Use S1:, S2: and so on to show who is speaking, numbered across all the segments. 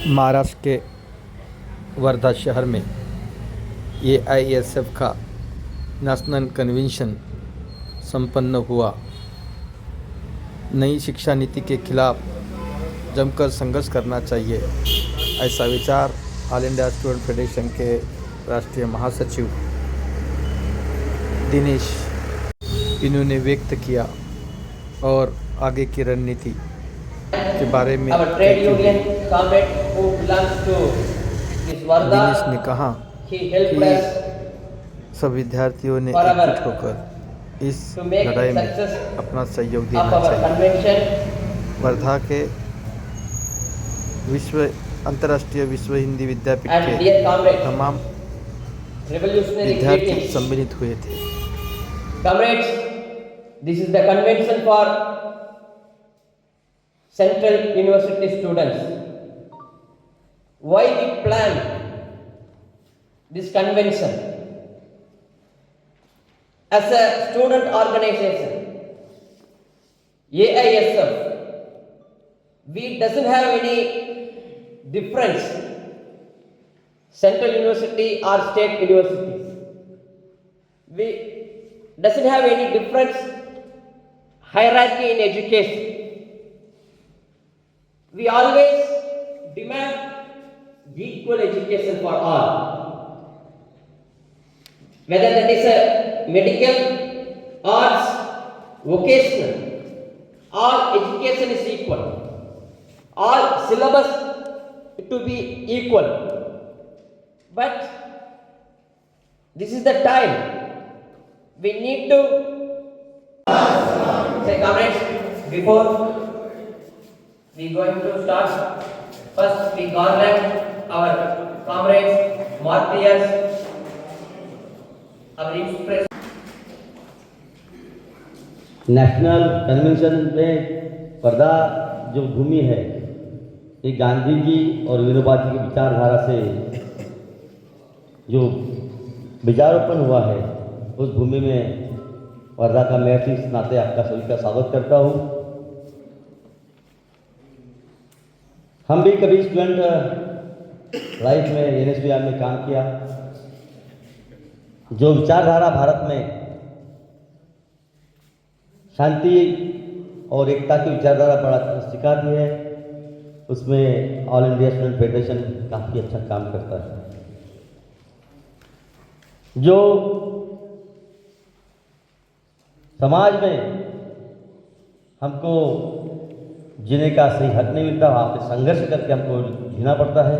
S1: महाराष्ट्र के वर्धा शहर में AISF का नेशनल कन्वेंशन संपन्न हुआ। नई शिक्षा नीति के खिलाफ जमकर संघर्ष करना चाहिए, ऐसा विचार ऑल इंडिया स्टूडेंट फेडरेशन के राष्ट्रीय महासचिव दिनेश इन्होंने व्यक्त किया और आगे की रणनीति के बारे में दिनेश ने कहा कि सब विद्यार्थियों ने एकजुट होकर इस लड़ाई में अपना सहयोग देना चाहिए। वर्धा के अंतर्राष्ट्रीय विश्व हिंदी विद्यापीठ के तमाम विद्यार्थी सम्मिलित हुए थे।
S2: Comrades, this is the convention for Central University students. Why we plan this convention? As a student organization, AISF, we doesn't have any difference, Central University or state universities. We doesn't have any difference hierarchy in education. We always demand equal education for all. Whether that is a medical, arts, vocational, all education is equal. All syllabus to be equal. But this is the time we need to say, comrades, before we going to start, first we garland our comrades, martyrs, our inspiration.
S3: National convention में वर्धा जो भूमि है, ये गांधी जी और विनोबा जी की विचारधारा से जो विचारोपण हुआ है, उस भूमि में वर्धा का मैं इस नाते आपका सभी का स्वागत करता हूँ। हम भी कभी स्टूडेंट लाइफ में NSBR में काम किया। जो विचारधारा भारत में शांति और एकता की विचारधारा बड़ा सिखाती है, उसमें ऑल इंडिया स्टूडेंट फेडरेशन काफ़ी अच्छा काम करता है। जो समाज में हमको जीने का सही हक नहीं मिलता, वहाँ पे संघर्ष करके हमको जीना पड़ता है।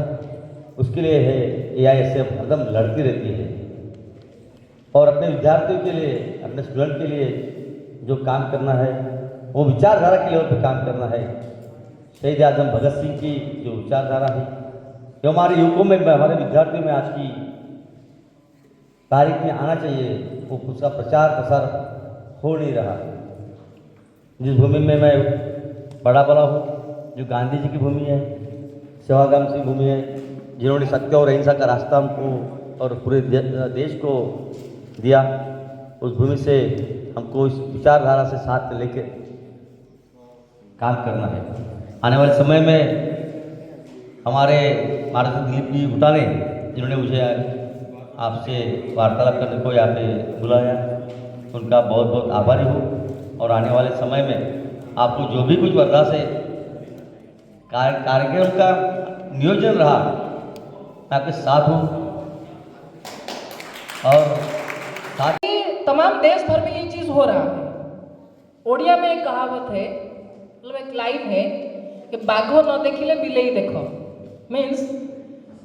S3: उसके लिए है AISF हरदम लड़ती रहती है और अपने विद्यार्थियों के लिए, अपने स्टूडेंट के लिए जो काम करना है, वो विचारधारा के लेवल पे काम करना है। शहीद आजम भगत सिंह की जो विचारधारा है, जो हमारे युवकों में, हमारे विद्यार्थियों में आज की तारीख में आना चाहिए, वो उसका प्रचार प्रसार हो नहीं रहा। जिस भूमि में मैं बड़ा हूँ, जो गांधी जी की भूमि है, सेवाग्राम की भूमि है, जिन्होंने सत्य और अहिंसा का रास्ता हमको और पूरे देश को दिया, उस भूमि से हमको इस विचारधारा से साथ में लेकर काम करना है। आने वाले समय में हमारे महाराज दिलीप जी भुट्टा ने, जिन्होंने मुझे आपसे वार्तालाप करने को यहाँ पे बुलाया, उनका बहुत बहुत आभारी हूँ। और आने वाले समय में आपको जो भी कुछ वर्धा से कार्यक्रम का नियोजन रहा, मैं आपके साथ हूँ। और साथ
S4: तमाम देश भर में ये चीज़ हो रहा है। ओडिया में एक कहावत है, मतलब एक लाइन है कि बाघो न देखिले बिल्ली देखो। मीन्स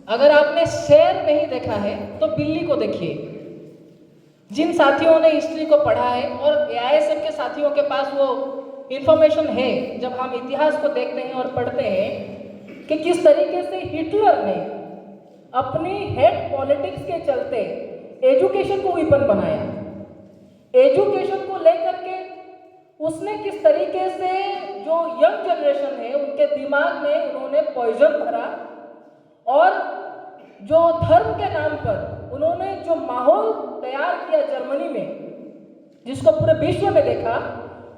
S4: अगर आपने शेर नहीं देखा है तो बिल्ली को देखिए। जिन साथियों ने हिस्ट्री को पढ़ा है और AISF के साथियों के पास वो इंफॉर्मेशन है, जब हम इतिहास को देखते हैं और पढ़ते हैं कि किस तरीके से हिटलर ने अपनी हेड पॉलिटिक्स के चलते एजुकेशन को विपन बनाया, एजुकेशन को लेकर के उसने किस तरीके से जो यंग जनरेशन है उनके दिमाग में उन्होंने पॉइजन भरा, और जो धर्म के नाम पर उन्होंने जो माहौल तैयार किया जर्मनी में, जिसको पूरे विश्व में देखा,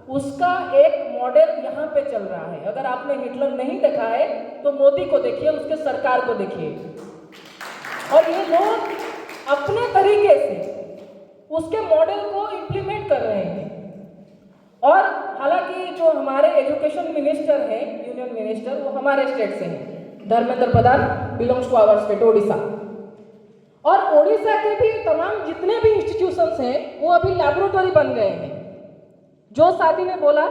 S4: उसका एक मॉडल यहाँ पे चल रहा है। अगर आपने हिटलर नहीं देखा है तो मोदी को देखिए, उसके सरकार को देखिए, और ये लोग अपने तरीके से उसके मॉडल को इम्प्लीमेंट कर रहे हैं। और हालांकि जो हमारे एजुकेशन मिनिस्टर हैं, यूनियन मिनिस्टर, वो हमारे स्टेट से हैं, Dharmendra Pradhan belongs to our state Odisha. और ओडिशा के भी तमाम जितने भी इंस्टीट्यूशंस हैं वो अभी लैबोरेटरी बन गए हैं। जो साथी ने बोला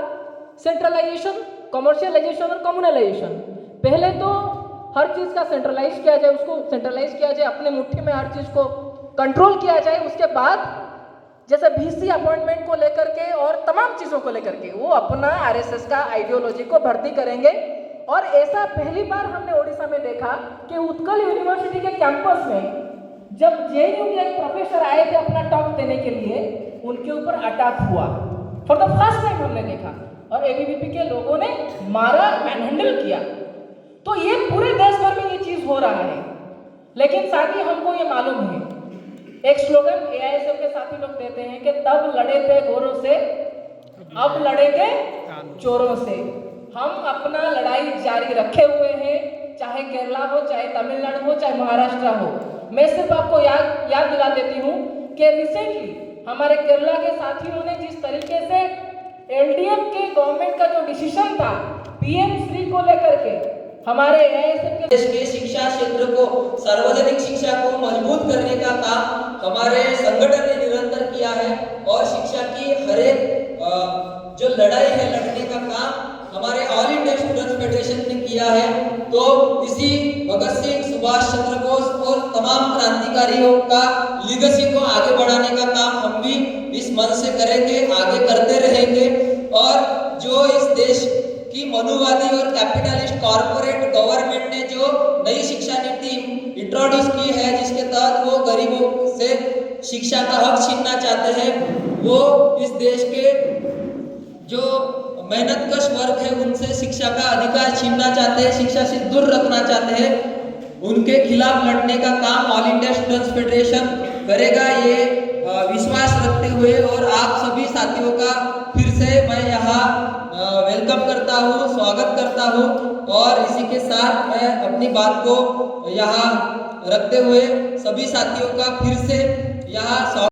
S4: सेंट्रलाइजेशन, कमर्शियलाइजेशन और कम्युनलाइजेशन, पहले तो हर चीज़ का सेंट्रलाइज किया जाए, उसको सेंट्रलाइज किया जाए, अपने मुट्ठी में हर चीज़ को कंट्रोल किया जाए। उसके बाद जैसे VC अपॉइंटमेंट को लेकर के और तमाम चीज़ों को लेकर के वो अपना RSS का आइडियोलॉजी को भर्ती करेंगे। और ऐसा पहली बार हमने ओडिशा में देखा कि उत्कल यूनिवर्सिटी के कैंपस में जब JNU के एक प्रोफेसर आए थे अपना टॉक देने के लिए, उनके ऊपर अटैक हुआ। फॉर द फर्स्ट टाइम हमने देखा, और ABVP के लोगों ने मारा, मैनहैंडल किया। तो ये पूरे देश भर में ये चीज़ हो रहा है। लेकिन साथ ही हमको ये मालूम है, एक स्लोगन AISF के साथी लोग देते हैं कि तब लड़े थे गोरों से, अब लड़ेंगे चोरों से। हम अपना लड़ाई जारी रखे हुए हैं, चाहे केरला हो, चाहे तमिलनाडु हो, चाहे महाराष्ट्र हो। मैं सिर्फ आपको याद दिला देती हूँ कि रिसेंटली हमारे केरला के साथियों ने जिस तरीके से LDF के गवर्नमेंट का जो डिसीजन था PM श्री को लेकर के, हमारे AISF के
S5: देश के शिक्षा क्षेत्र को, सार्वजनिक शिक्षा को मजबूत करने का काम हमारे संगठन ने निरंतर किया है। और शिक्षा की हर एक जो लड़ाई है, लड़ने का काम हमारे ऑल इंडिया स्टूडेंट्स फेडरेशन ने किया है। तो इसी भगत सिंह, सुभाष चंद्र बोस और तमाम क्रांतिकारियों का लीगेसी को आगे बढ़ाने का काम हम भी इस मंच से करेंगे, आगे करते रहेंगे। और जो इस देश की मनुवादी और कैपिटलिस्ट कॉर्पोरेट गवर्नमेंट ने जो नई शिक्षा नीति इंट्रोड्यूस की है, जिसके तहत वो गरीबों से शिक्षा का हक छीनना चाहते हैं, वो इस देश के जो मेहनतकश वर्ग है उनसे शिक्षा का अधिकार छीनना चाहते हैं, शिक्षा से दूर रखना चाहते हैं। उनके खिलाफ लड़ने का काम ऑल इंडिया स्टूडेंट्स फेडरेशन करेगा, ये विश्वास रखते हुए। और आप सभी साथियों का फिर से मैं यहाँ वेलकम करता हूँ, स्वागत करता हूँ। और इसी के साथ मैं अपनी बात को यहाँ रखते हुए सभी साथियों का फिर से यहाँ